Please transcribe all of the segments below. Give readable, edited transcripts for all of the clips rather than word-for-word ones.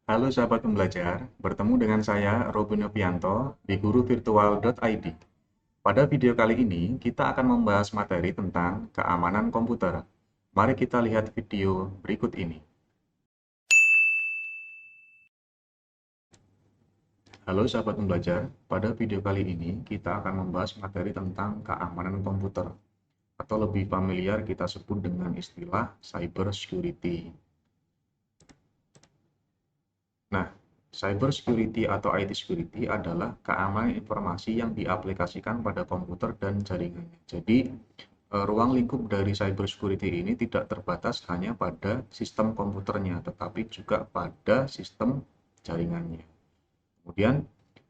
Halo sahabat pembelajar, bertemu dengan saya Robin Novianto di guruvirtual.id. Pada video kali ini, kita akan membahas materi tentang keamanan komputer. Mari kita lihat video berikut ini. Halo sahabat pembelajar, pada video kali ini kita akan membahas materi tentang keamanan komputer, atau lebih familiar kita sebut dengan istilah cyber security. Nah, cyber security atau IT security adalah keamanan informasi yang diaplikasikan pada komputer dan jaringannya. Jadi, ruang lingkup dari cyber security ini tidak terbatas hanya pada sistem komputernya, tetapi juga pada sistem jaringannya. Kemudian,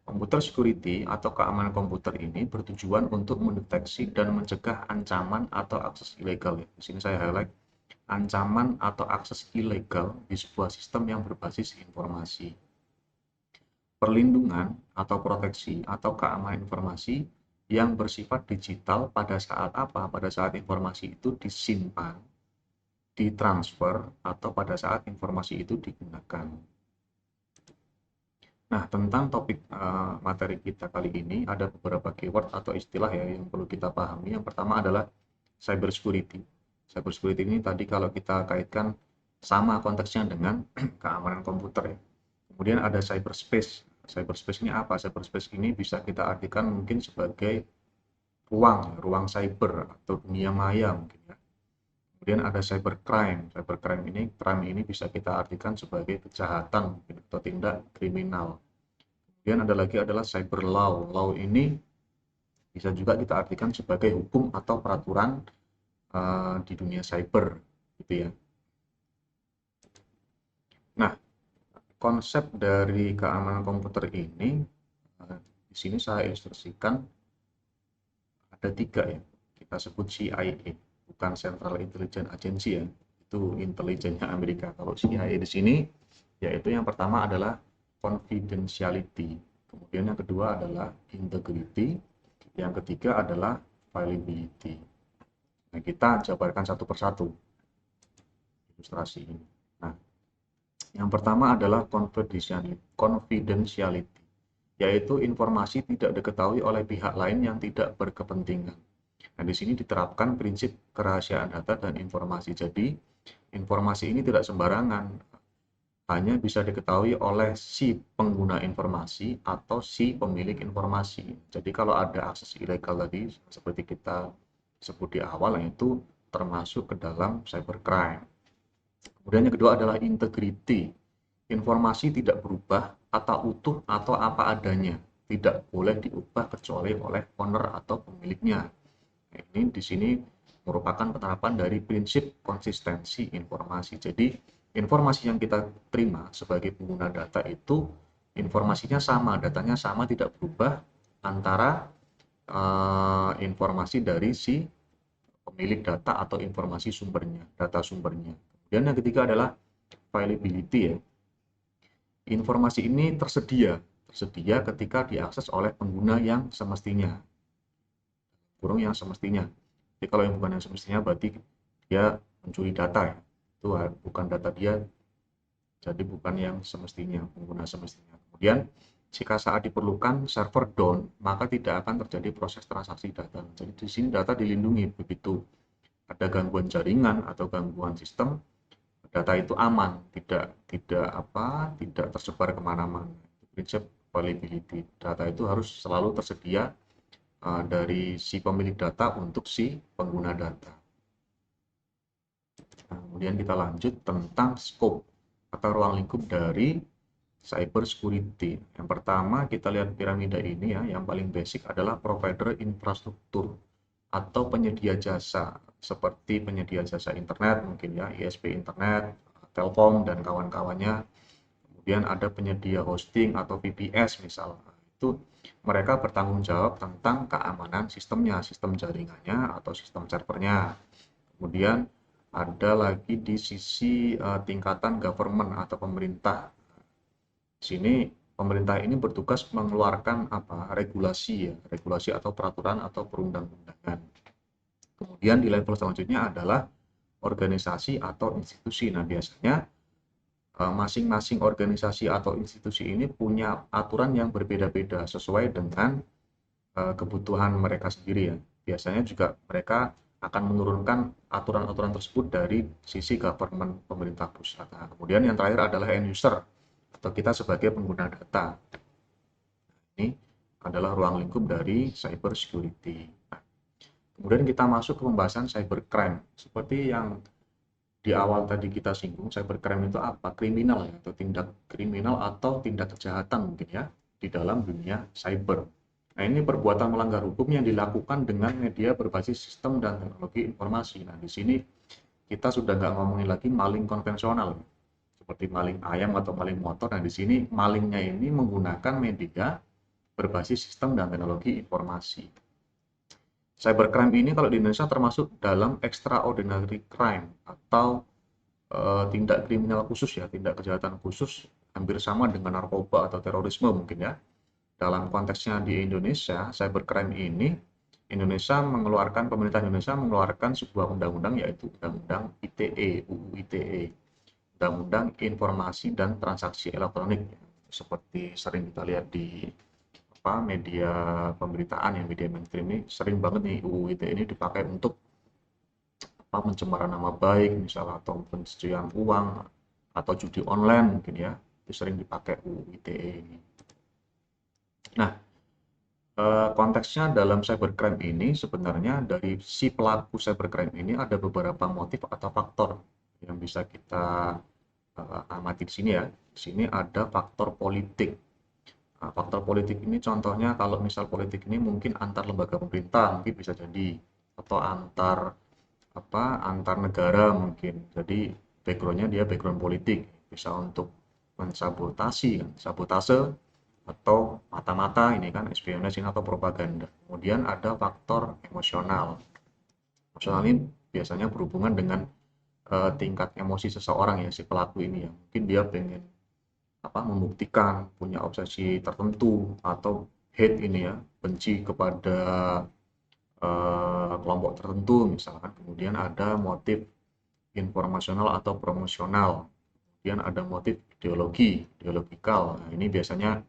computer security atau keamanan komputer ini bertujuan untuk mendeteksi dan mencegah ancaman atau akses ilegal. Di sini saya highlight ancaman atau akses ilegal di sebuah sistem yang berbasis informasi. Perlindungan atau proteksi atau keamanan informasi yang bersifat digital pada saat apa? Pada saat informasi itu disimpan, ditransfer, atau pada saat informasi itu digunakan. Nah, tentang topik materi kita kali ini ada beberapa keyword atau istilah ya yang perlu kita pahami. Yang pertama adalah cyber security. Cyber security ini tadi kalau kita kaitkan sama konteksnya dengan keamanan komputer ya. Kemudian ada cyberspace. Cyberspace ini apa? Cyberspace ini bisa kita artikan mungkin sebagai ruang cyber atau dunia maya mungkin ya. Kemudian ada cybercrime. Cybercrime ini, crime ini bisa kita artikan sebagai kejahatan mungkin, atau tindak kriminal. Kemudian ada lagi adalah cyber law. Law ini bisa juga kita artikan sebagai hukum atau peraturan di dunia cyber, gitu ya. Nah, konsep dari keamanan komputer ini di sini saya ilustrasikan ada 3 ya. Kita sebut CIA, bukan Central Intelligence Agency ya. Itu intelijennya Amerika. Kalau CIA di sini yaitu yang pertama adalah confidentiality. Kemudian yang kedua adalah integrity, yang ketiga adalah availability. Nah, kita jabarkan satu persatu ilustrasi ini. Nah, yang pertama adalah confidentiality, yaitu informasi tidak diketahui oleh pihak lain yang tidak berkepentingan. Nah, di sini diterapkan prinsip kerahasiaan data dan informasi. Jadi, informasi ini tidak sembarangan, hanya bisa diketahui oleh si pengguna informasi atau si pemilik informasi. Jadi kalau ada akses ilegal tadi, seperti kita sebut di awal, itu termasuk ke dalam cybercrime. Kemudian yang kedua adalah integrity. Informasi tidak berubah atau utuh atau apa adanya. Tidak boleh diubah kecuali oleh owner atau pemiliknya. Nah, ini di sini merupakan penerapan dari prinsip konsistensi informasi. Jadi, informasi yang kita terima sebagai pengguna data itu informasinya sama, datanya sama, tidak berubah antara informasi dari si pemilik data atau informasi sumbernya, data sumbernya. Kemudian yang ketiga adalah availability ya. Informasi ini tersedia ketika diakses oleh pengguna yang semestinya. Kurung yang semestinya. Jadi kalau yang bukan yang semestinya berarti dia mencuri data ya. Itu bukan data dia, jadi bukan yang semestinya, pengguna semestinya. Kemudian jika saat diperlukan server down, maka tidak akan terjadi proses transaksi data. Jadi di sini data dilindungi, begitu ada gangguan jaringan atau gangguan sistem, data itu aman, tidak tersebar kemana-mana. Prinsip availability, data itu harus selalu tersedia dari si pemilik data untuk si pengguna data. Nah, kemudian kita lanjut tentang scope atau ruang lingkup dari cyber security. Yang pertama kita lihat piramida ini ya, yang paling basic adalah provider infrastruktur atau penyedia jasa seperti penyedia jasa internet mungkin ya, ISP internet, Telkom dan kawan-kawannya. Kemudian ada penyedia hosting atau VPS misal. Itu mereka bertanggung jawab tentang keamanan sistemnya, sistem jaringannya atau sistem servernya. Kemudian ada lagi di sisi tingkatan government atau pemerintah. Di sini pemerintah ini bertugas mengeluarkan regulasi ya, regulasi atau peraturan atau perundang-undangan. Kemudian di level selanjutnya adalah organisasi atau institusi. Nah, biasanya masing-masing organisasi atau institusi ini punya aturan yang berbeda-beda sesuai dengan kebutuhan mereka sendiri ya. Biasanya juga mereka akan menurunkan aturan-aturan tersebut dari sisi government pemerintah pusat. Nah, kemudian yang terakhir adalah end user atau kita sebagai pengguna data. Ini adalah ruang lingkup dari cyber security. Nah, kemudian kita masuk ke pembahasan cybercrime. Seperti yang di awal tadi kita singgung, cybercrime itu apa? Kriminal ya, atau tindak kriminal atau tindak kejahatan mungkin ya di dalam dunia cyber. Nah, ini perbuatan melanggar hukum yang dilakukan dengan media berbasis sistem dan teknologi informasi. Nah, di sini kita sudah nggak ngomongin lagi maling konvensional seperti maling ayam atau maling motor. Nah, di sini malingnya ini menggunakan media berbasis sistem dan teknologi informasi. Cybercrime ini kalau di Indonesia termasuk dalam extraordinary crime atau tindak kriminal khusus ya, tindak kejahatan khusus, hampir sama dengan narkoba atau terorisme mungkin ya. Dalam konteksnya di Indonesia, cybercrime ini pemerintah Indonesia mengeluarkan sebuah undang-undang yaitu Undang-Undang ITE, UU ITE, Undang-Undang Informasi dan Transaksi Elektronik. Seperti sering kita lihat di media pemberitaan yang media mainstream ini sering banget nih UU ITE ini dipakai untuk pencemaran nama baik misalnya atau pencucian uang atau judi online mungkin ya, itu sering dipakai UU ITE ini. Nah, konteksnya dalam cybercrime ini sebenarnya dari si pelaku cybercrime ini ada beberapa motif atau faktor yang bisa kita amati di sini ya. Di sini ada faktor politik. Nah, faktor politik ini contohnya kalau misal politik ini mungkin antar lembaga pemerintah mungkin bisa jadi, atau antar negara mungkin. Jadi backgroundnya dia background politik, bisa untuk mensabotasi, sabotase atau mata-mata ini kan espionage atau propaganda. Kemudian ada faktor emosional. Emosional ini biasanya berhubungan dengan tingkat emosi seseorang ya, si pelaku ini ya. Mungkin dia pengen membuktikan punya obsesi tertentu atau hate ini ya, benci kepada kelompok tertentu misalkan. Kemudian ada motif informasional atau promosional. Kemudian ada motif ideologikal. Nah, ini biasanya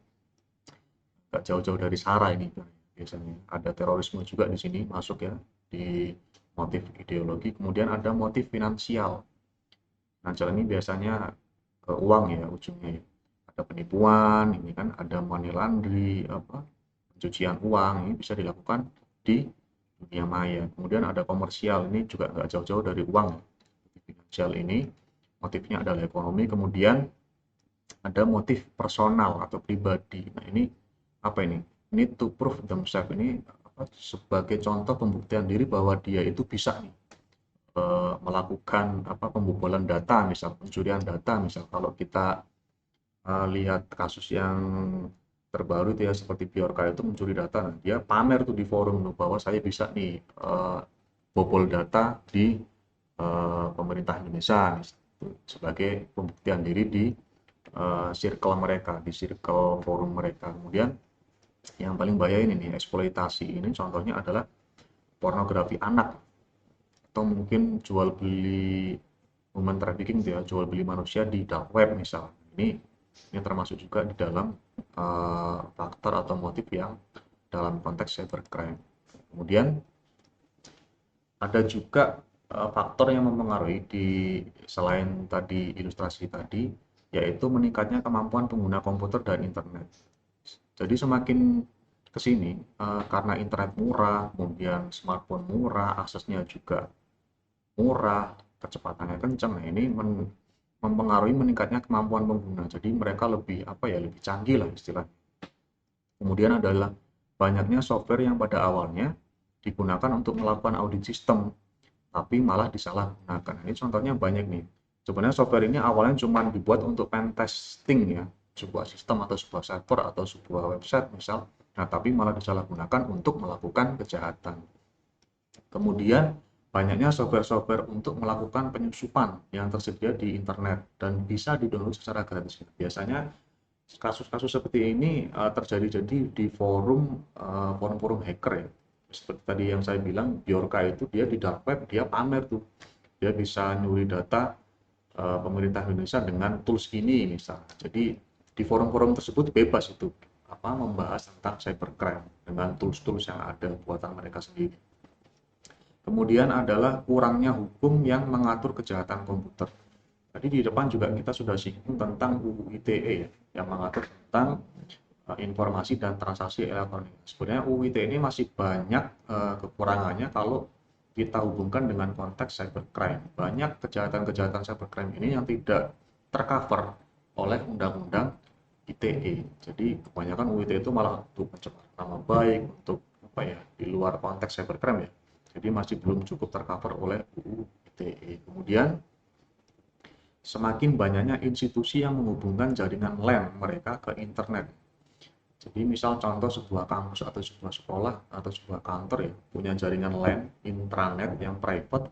nggak jauh-jauh dari SARA ini biasanya. Ada terorisme juga di sini masuk ya, di motif ideologi. Kemudian ada motif finansial. Finansial ini biasanya ke uang ya ujungnya ya. Ada penipuan, ini kan ada money laundry, pencucian uang, ini bisa dilakukan di dunia maya. Kemudian ada komersial, ini juga nggak jauh-jauh dari uang. Finansial ini motifnya adalah ekonomi. Kemudian ada motif personal atau pribadi. Nah, ini apa ini? Need to prove themselves, ini sebagai contoh pembuktian diri bahwa dia itu bisa nih melakukan pembobolan data, misal pencurian data, misal kalau kita lihat kasus yang terbaru itu ya seperti Bjorka itu mencuri data, nah, dia pamer tuh di forum tuh bahwa saya bisa nih bobol data di pemerintah Indonesia sebagai pembuktian diri di circle mereka, di circle forum mereka. Kemudian yang paling bahaya ini nih, eksploitasi ini contohnya adalah pornografi anak atau mungkin jual beli human trafficking ya, jual beli manusia di dark web misal. Ini termasuk juga di dalam faktor atau motif yang dalam konteks cybercrime. Kemudian ada juga faktor yang mempengaruhi selain tadi ilustrasi tadi, yaitu meningkatnya kemampuan pengguna komputer dan internet. Jadi semakin ke sini karena internet murah, kemudian smartphone murah, aksesnya juga murah, kecepatannya kencang. Nah, ini mempengaruhi meningkatnya kemampuan pengguna. Jadi mereka lebih lebih canggih lah istilahnya. Kemudian adalah banyaknya software yang pada awalnya digunakan untuk melakukan audit sistem, tapi malah disalahgunakan. Ini contohnya banyak nih. Sebenarnya software ini awalnya cuma dibuat untuk pen testing ya, sebuah sistem atau sebuah server atau sebuah website misal. Nah, tapi malah disalahgunakan untuk melakukan kejahatan. Kemudian banyaknya software-software untuk melakukan penyusupan yang tersedia di internet dan bisa di-download secara gratis. Biasanya kasus-kasus seperti ini terjadi di forum-forum hacker ya. Seperti tadi yang saya bilang, Bjorka itu dia di dark web, dia pamer tuh dia bisa nyuri data pemerintah Indonesia dengan tools ini misalnya. Jadi di forum-forum tersebut bebas itu membahas tentang cybercrime dengan tools-tools yang ada buatan mereka sendiri. Kemudian adalah kurangnya hukum yang mengatur kejahatan komputer. Tadi di depan juga kita sudah singgung tentang UU ITE ya, yang mengatur tentang informasi dan transaksi elektronik. Sebenarnya UU ITE ini masih banyak kekurangannya kalau kita hubungkan dengan konteks cybercrime. Banyak kejahatan-kejahatan cybercrime ini yang tidak tercover oleh undang-undang ITE. Jadi kebanyakan UU ITE itu malah untuk pencemaran nama baik, untuk di luar konteks cybercrime ya. Jadi masih belum cukup tercover oleh UU ITE. Kemudian semakin banyaknya institusi yang menghubungkan jaringan LAN mereka ke internet. Jadi misal contoh sebuah kampus atau sebuah sekolah atau sebuah kantor ya punya jaringan LAN intranet yang private,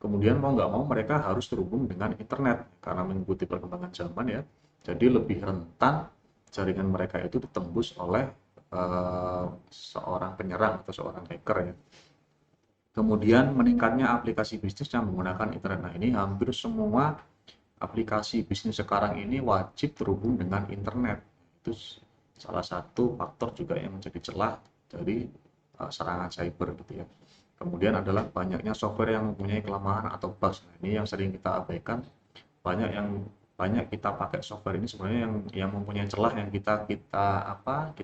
kemudian mau nggak mau mereka harus terhubung dengan internet karena mengikuti perkembangan zaman ya. Jadi lebih rentan jaringan mereka itu ditembus oleh seorang penyerang atau seorang hacker ya. Kemudian meningkatnya aplikasi bisnis yang menggunakan internet. Nah ini hampir semua aplikasi bisnis sekarang ini wajib terhubung dengan internet. Itu salah satu faktor juga yang menjadi celah dari serangan cyber gitu ya. Kemudian adalah banyaknya software yang mempunyai kelemahan atau bugs. Nah, ini yang sering kita abaikan. Banyak kita pakai software ini sebenarnya yang mempunyai celah yang kita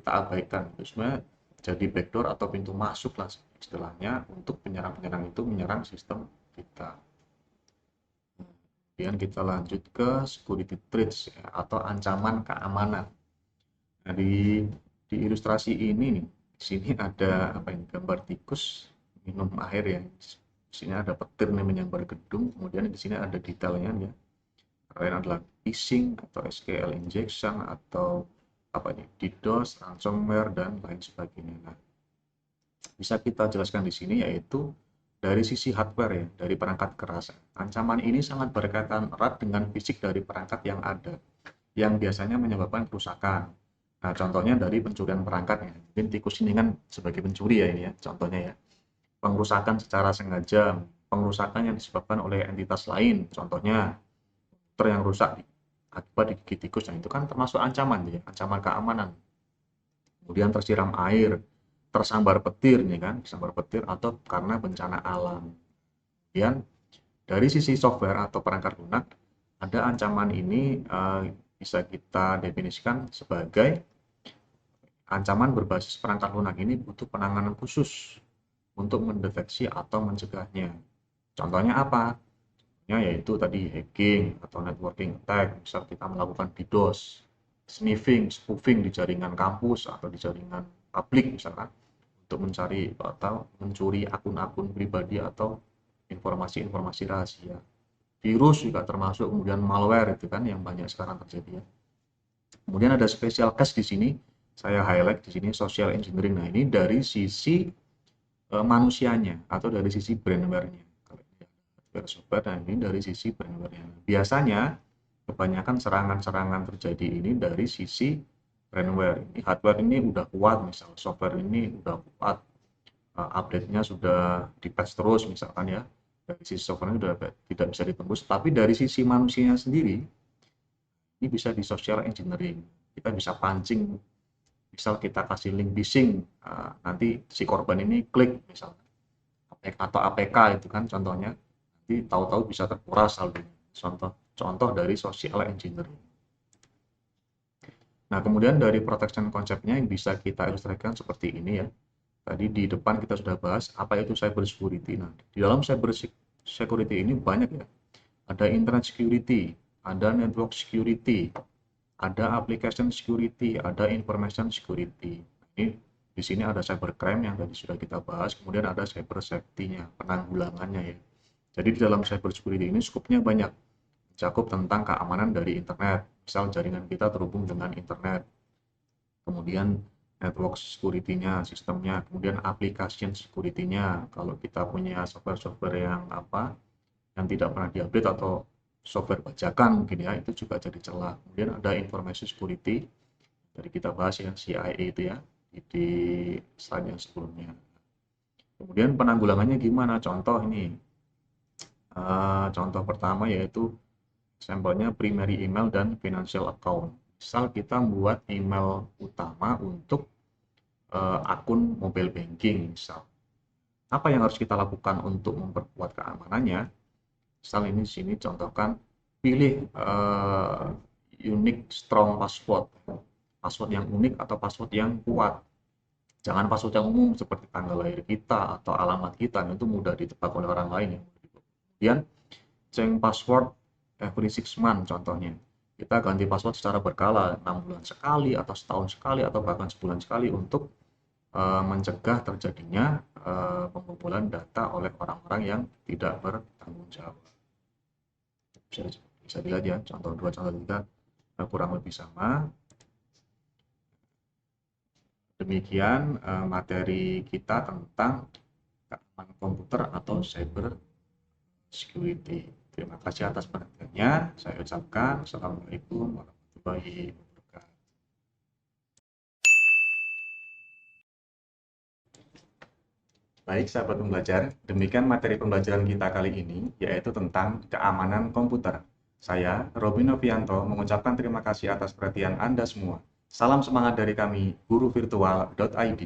abaikan. Itu sebenarnya jadi backdoor atau pintu masuk lah istilahnya untuk penyerang-penyerang itu menyerang sistem kita. Kemudian kita lanjut ke security threats ya, atau ancaman keamanan. Nah, di ilustrasi ini nih, di sini ada gambar tikus minum air ya. Di sini ada petir nih menyambar gedung, kemudian di sini ada detailnya ya. Lain adalah phishing atau SQL injection atau DDoS, ransomware dan lain sebagainya. Nah, bisa kita jelaskan di sini yaitu dari sisi hardware ya, dari perangkat keras. Ancaman ini sangat berkaitan erat dengan fisik dari perangkat yang ada, yang biasanya menyebabkan kerusakan. Nah, contohnya dari pencurian perangkatnya. Mungkin tikus ini kan sebagai pencuri ya ini ya, contohnya ya. Pengerusakan secara sengaja, pengerusakan yang disebabkan oleh entitas lain, contohnya komputer yang rusak akibat digigit tikus, nah itu kan termasuk ancaman ya, ancaman keamanan. Kemudian tersiram air, tersambar petir nih kan, tersambar petir atau karena bencana alam. Kemudian dari sisi software atau perangkat lunak, ada ancaman ini bisa kita definisikan sebagai ancaman berbasis perangkat lunak ini butuh penanganan khusus untuk mendeteksi atau mencegahnya. Contohnya apa? Yaitu tadi hacking atau networking attack, misal kita melakukan DDoS, sniffing, spoofing di jaringan kampus atau di jaringan publik misalkan, untuk mencari atau mencuri akun-akun pribadi atau informasi-informasi rahasia. Virus juga termasuk, kemudian malware itu kan yang banyak sekarang terjadi ya. Kemudian ada special case di sini, saya highlight di sini social engineering. Nah, ini dari sisi manusianya atau dari sisi brandware-nya. Software dan ini dari sisi brandware-nya. Biasanya kebanyakan serangan-serangan terjadi ini dari sisi brandware. Ini hardware ini udah kuat, misal software ini udah kuat, update-nya sudah di-patch terus misalkan ya. Dari sisi software sudah tidak bisa ditembus, tapi dari sisi manusianya sendiri ini bisa di social engineering. Kita bisa pancing, misal kita kasih link phishing, nanti si korban ini klik misalnya atau APK itu kan contohnya, nanti tahu-tahu bisa terkuras saldonya. Contoh dari social engineering. Nah, kemudian dari protection konsepnya yang bisa kita ilustrasikan seperti ini ya. Tadi di depan kita sudah bahas apa itu cyber security. Nah, di dalam cyber security ini banyak ya. Ada internet security, ada network security, ada application security, ada information security. Ini di sini ada cybercrime yang tadi sudah kita bahas, kemudian ada cyber safety-nya, penanggulangannya ya. Jadi di dalam cyber security ini skupnya banyak, mencakup tentang keamanan dari internet, misal jaringan kita terhubung dengan internet, kemudian network security-nya, sistemnya, kemudian application security-nya, kalau kita punya software-software yang tidak pernah diupdate atau software bajakan mungkin ya, itu juga jadi celah. Kemudian ada information security, dari kita bahas yang CIA itu ya, di slide yang sebelumnya. Kemudian penanggulangannya gimana? Contoh ini, Contoh pertama yaitu sampelnya primary email dan financial account. Misal kita membuat email utama untuk akun mobile banking misal. Apa yang harus kita lakukan untuk memperkuat keamanannya? Misal ini di sini contohkan, pilih unique strong password. Password yang unik atau password yang kuat. Jangan password yang umum seperti tanggal lahir kita atau alamat kita, itu mudah ditebak oleh orang lain ya. Kemudian change password every 6 months contohnya. Kita ganti password secara berkala, 6 bulan sekali atau setahun sekali atau bahkan sebulan sekali untuk mencegah terjadinya pembobolan data oleh orang-orang yang tidak bertanggung jawab. Bisa dilihat ya, contoh 2, contoh 3 kurang lebih sama. Demikian materi kita tentang keamanan komputer atau cyber security. Terima kasih atas perhatiannya. Saya ucapkan Assalamualaikum warahmatullahi wabarakatuh. Baik sahabat pembelajar, demikian materi pembelajaran kita kali ini, yaitu tentang keamanan komputer. Saya, Robin Novianto, mengucapkan terima kasih atas perhatian Anda semua. Salam semangat dari kami, guruvirtual.id.